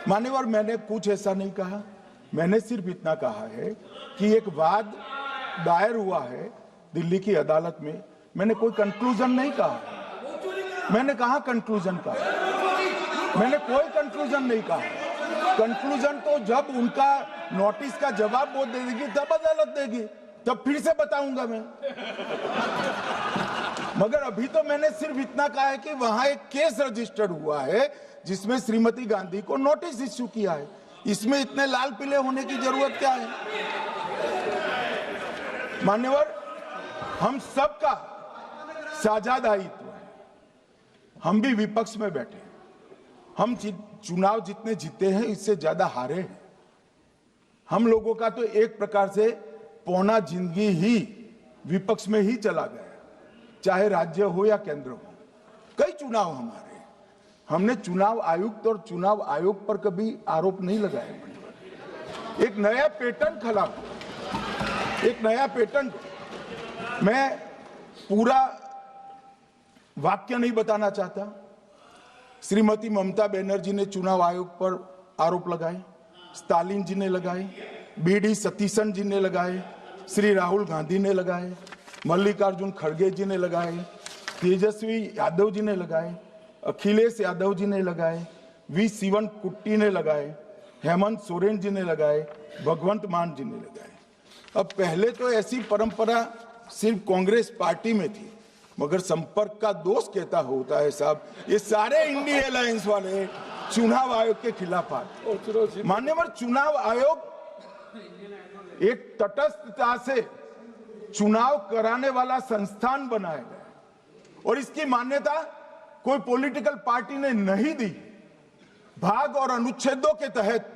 मान्यवर, मैंने कुछ ऐसा नहीं कहा। मैंने सिर्फ इतना कहा है कि एक वाद दायर हुआ है दिल्ली की अदालत में। मैंने कोई कंक्लूजन नहीं कहा। मैंने कहा कंक्लूजन कहा? मैंने कोई कंक्लूजन नहीं कहा। कंक्लूजन तो जब उनका नोटिस का जवाब वो दे देगी तब अदालत देगी, तब फिर से बताऊंगा मैं। मगर अभी तो मैंने सिर्फ इतना कहा है कि वहां एक केस रजिस्टर्ड हुआ है जिसमें श्रीमती गांधी को नोटिस इश्यू किया है। इसमें इतने लाल पीले होने की जरूरत क्या है? मान्यवर, हम सबका साझा दायित्व है। हम भी विपक्ष में बैठे हैं। हम चुनाव जितने जीते हैं इससे ज्यादा हारे हैं। हम लोगों का तो एक प्रकार से पौना जिंदगी ही विपक्ष में ही चला गया, चाहे राज्य हो या केंद्र हो। कई चुनाव हमारे, हमने चुनाव आयुक्त और चुनाव आयोग पर कभी आरोप नहीं लगाया। एक नया पैटर्न खड़ा हुआ, एक नया पैटर्न। मैं पूरा वाक्य नहीं बताना चाहता। श्रीमती ममता बनर्जी ने चुनाव आयोग पर आरोप लगाए, स्टालिन जी ने लगाए, बीडी सतीशन जी ने लगाए, श्री राहुल गांधी ने लगाए, मल्लिकार्जुन खड़गे जी ने लगाए, तेजस्वी यादव जी ने लगाए, अखिलेश यादव जी ने लगाए, वी शिवन कुट्टी ने लगाए, हेमंत सोरेन जी ने लगाए, भगवंत मान जी ने लगाए। अब पहले तो ऐसी परंपरा सिर्फ कांग्रेस पार्टी में थी, मगर संपर्क का दोष कहता होता है साहब, ये सारे इंडिया अलायंस वाले चुनाव आयोग के खिलाफ आए। मान्यवर, चुनाव आयोग एक तटस्थता से चुनाव कराने वाला संस्थान बनाया गया और इसकी मान्यता कोई पॉलिटिकल पार्टी ने नहीं दी। भाग और अनुच्छेदों के तहत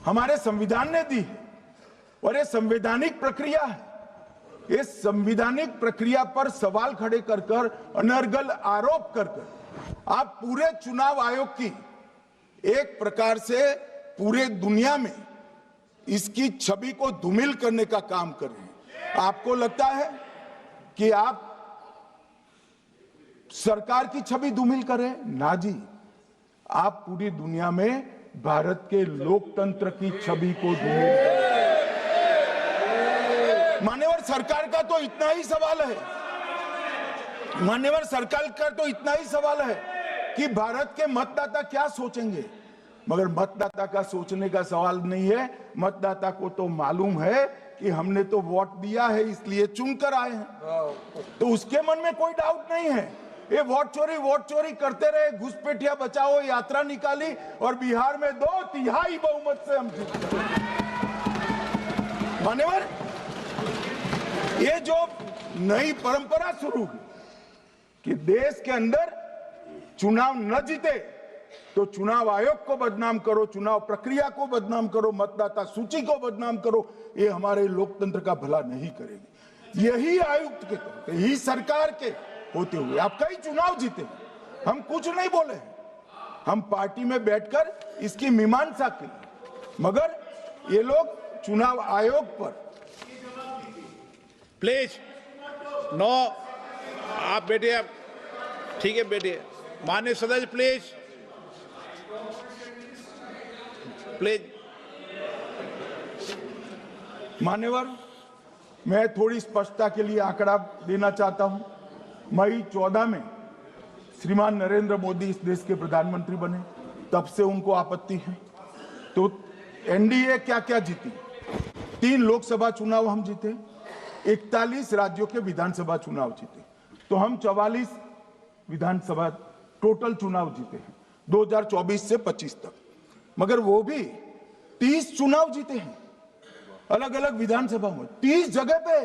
हमारे संविधान ने दी और ये संवैधानिक प्रक्रिया है। इस संवैधानिक प्रक्रिया पर सवाल खड़े कर कर, अनर्गल आरोप कर कर आप पूरे चुनाव आयोग की एक प्रकार से पूरे दुनिया में इसकी छवि को धूमिल करने का काम कर रहे हैं। आपको लगता है कि आप सरकार की छवि धूमिल करें? ना जी, आप पूरी दुनिया में भारत के लोकतंत्र की छवि को धूमिल करें। मान्यवर, सरकार का तो इतना ही सवाल है, मान्यवर सरकार का तो इतना ही सवाल है कि भारत के मतदाता क्या सोचेंगे। मगर मतदाता का सोचने का सवाल नहीं है। मतदाता को तो मालूम है कि हमने तो वोट दिया है इसलिए चुनकर आए हैं, तो उसके मन में कोई डाउट नहीं है। ये वोट चोरी करते रहे, घुसपैठिया बचाओ यात्रा निकाली और बिहार में 2/3 बहुमत से हम जीते। मान्यवर, ये जो नई परंपरा शुरू हुई कि देश के अंदर चुनाव न जीते तो चुनाव आयोग को बदनाम करो, चुनाव प्रक्रिया को बदनाम करो, मतदाता सूची को बदनाम करो, ये हमारे लोकतंत्र का भला नहीं करेगी। यही आयुक्त के तौर, यही सरकार के होते हुए आप कई चुनाव जीते, हम कुछ नहीं बोले, हम पार्टी में बैठकर इसकी मीमांसा की। मगर ये लोग चुनाव आयोग पर प्लीज नो, आप बैठिए, आप ठीक है बैठिए। माननीय सदस्य प्लीज प्लीज। मान्यवर, मैं थोड़ी स्पष्टता के लिए आंकड़ा देना चाहता हूं। मई 14 में श्रीमान नरेंद्र मोदी इस देश के प्रधानमंत्री बने, तब से उनको आपत्ति है। तो एनडीए क्या क्या जीती? 3 लोकसभा चुनाव हम जीते, 41 राज्यों के विधानसभा चुनाव जीते, तो हम 44 विधानसभा टोटल चुनाव जीते हैं 2024 से 25 तक। मगर वो भी 30 चुनाव जीते हैं अलग अलग विधानसभा में, 30 जगह पे।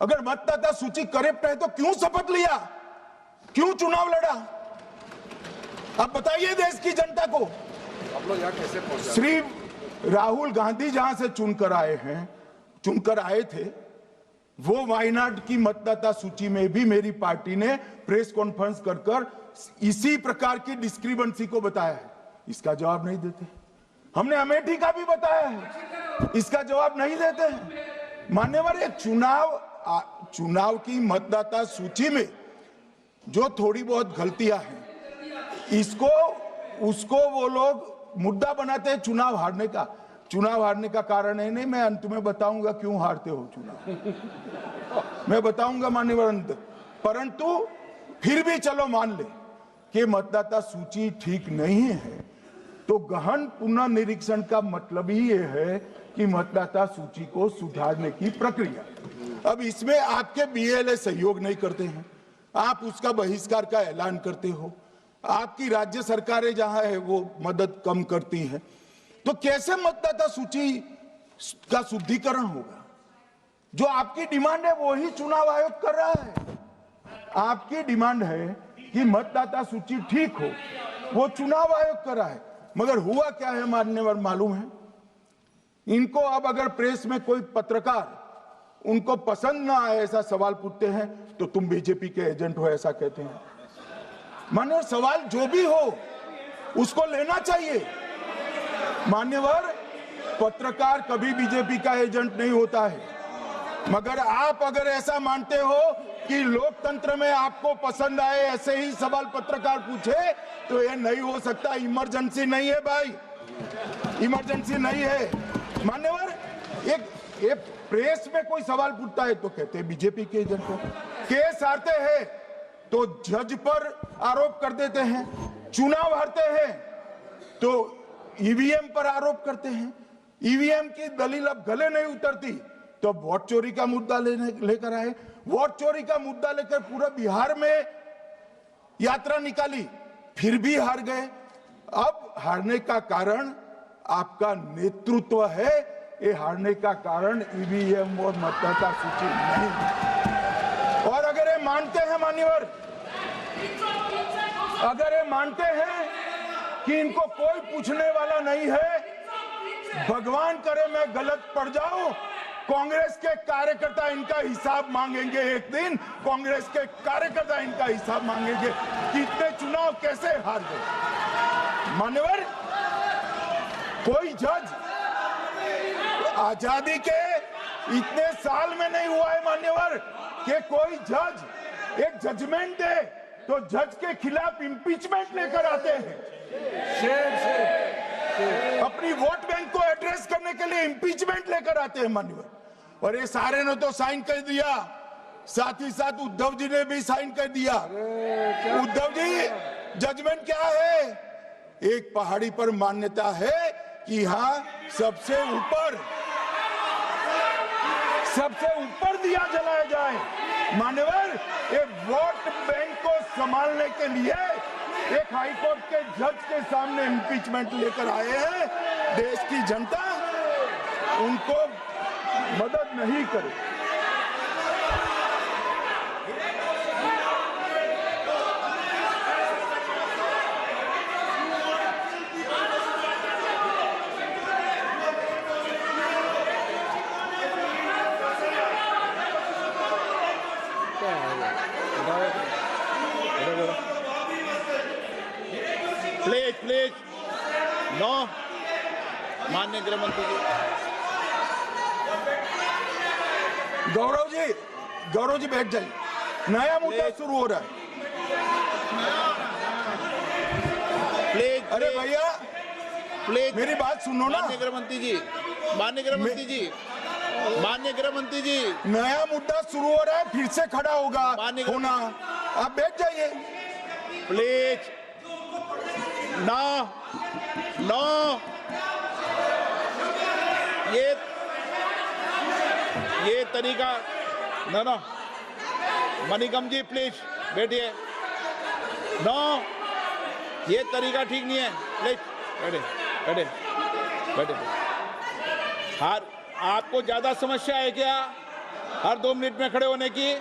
अगर मतदाता सूची करेक्ट है तो क्यों शपथ लिया, क्यों चुनाव लड़ा? आप बताइए देश की जनता को। आप लोग यहाँ कैसे पहुंचे? श्री राहुल गांधी जहां से चुनकर आए थे, वो वायनाड की मतदाता सूची में भी मेरी पार्टी ने प्रेस कॉन्फ्रेंस कर इसी प्रकार की डिस्क्रिपेंसी को बताया है। इसका जवाब नहीं देते। हमने अमेठी का भी बताया है, इसका जवाब नहीं देते हैं। मान्यवर, ये चुनाव की मतदाता सूची में जो थोड़ी बहुत गलतियां हैं, इसको उसको वो लोग मुद्दा बनाते हैं चुनाव हारने का। चुनाव हारने का कारण है नहीं, मैं अंत में बताऊंगा क्यों हारते हो चुनाव, मैं बताऊंगा मान्यवर अंत। परंतु फिर भी चलो मान ले कि मतदाता सूची ठीक नहीं है, तो गहन पुनर्निरीक्षण का मतलब ही ये है कि मतदाता सूची को सुधारने की प्रक्रिया। अब इसमें आपके बीएलए सहयोग नहीं करते हैं, आप उसका बहिष्कार का ऐलान करते हो, आपकी राज्य सरकारें जहां है वो मदद कम करती हैं, तो कैसे मतदाता सूची का शुद्धिकरण होगा? जो आपकी डिमांड है वो ही चुनाव आयोग कर रहा है। आपकी डिमांड है कि मतदाता सूची ठीक हो, वो चुनाव आयोग कर रहा है। मगर हुआ क्या है मान्यवर मालूम है? इनको अब अगर प्रेस में कोई पत्रकार उनको पसंद ना आए ऐसा सवाल पूछते हैं तो तुम बीजेपी के एजेंट हो ऐसा कहते हैं। मान्यवर सवाल जो भी हो उसको लेना चाहिए। मान्यवर पत्रकार कभी बीजेपी का एजेंट नहीं होता है, मगर आप अगर ऐसा मानते हो कि लोकतंत्र में आपको पसंद आए ऐसे ही सवाल पत्रकार पूछे तो ये नहीं हो सकता। इमरजेंसी नहीं है भाई, इमरजेंसी नहीं है। मान्यवर एक प्रेस में कोई सवाल पूछता है तो कहते हैं बीजेपी के एजेंट को, केस हारते हैं तो जज पर आरोप कर देते हैं, चुनाव हारते हैं तो ईवीएम पर आरोप करते हैं, ईवीएम की दलील अब गले नहीं उतरती तो वोट चोरी का मुद्दा लेकर आए, वोट चोरी का मुद्दा लेकर पूरा बिहार में यात्रा निकाली, फिर भी हार गए। अब हारने का कारण आपका नेतृत्व है, ये हारने का कारण ईवीएम और मतदाता सूची नहीं। और अगर ये मानते हैं मान्यवर, अगर ये मानते हैं कि इनको कोई पूछने वाला नहीं है, भगवान करे मैं गलत पड़ जाऊं, कांग्रेस के कार्यकर्ता इनका हिसाब मांगेंगे। एक दिन कांग्रेस के कार्यकर्ता इनका हिसाब मांगेंगे कि इतने चुनाव कैसे हार गए। मान्यवर कोई जज आजादी के इतने साल में नहीं हुआ है मान्यवर कि कोई जज एक जजमेंट दे तो जज के खिलाफ इंपीचमेंट लेकर आते हैं। अपनी वोट बैंक को एड्रेस करने के लिए इंपीचमेंट लेकर आते हैं मान्यवर। और ये सारे ने तो साइन कर दिया, साथ ही साथ उद्धव जी ने भी साइन कर दिया। उद्धव जी जजमेंट क्या है? एक पहाड़ी पर मान्यता है कि हाँ सबसे ऊपर दिया जलाया जाए। मान्यवर एक वोट बैंक को संभालने के लिए एक हाईकोर्ट के जज के सामने इंपीचमेंट लेकर आए हैं। देश की जनता उनको मदद नहीं करे। Please no. माननीय गृह मंत्री जी, गौरव जी बैठ जाइए, नया मुद्दा शुरू हो रहा है। प्लीज अरे भैया प्लीज मेरी बात सुनो ना। माननीय गृह मंत्री जी, माननीय गृह मंत्री जी, माननीय गृह मंत्री जी, नया मुद्दा शुरू हो रहा है, फिर से खड़ा होगा होना। आप बैठ जाइए प्लीज। नो नो, ये तरीका नो। मणिकम जी प्लीज बैठिए। नो, ये तरीका ठीक नहीं है। प्लीज बैठे बैठे बैठे। आपको ज्यादा समस्या है क्या हर 2 मिनट में खड़े होने की?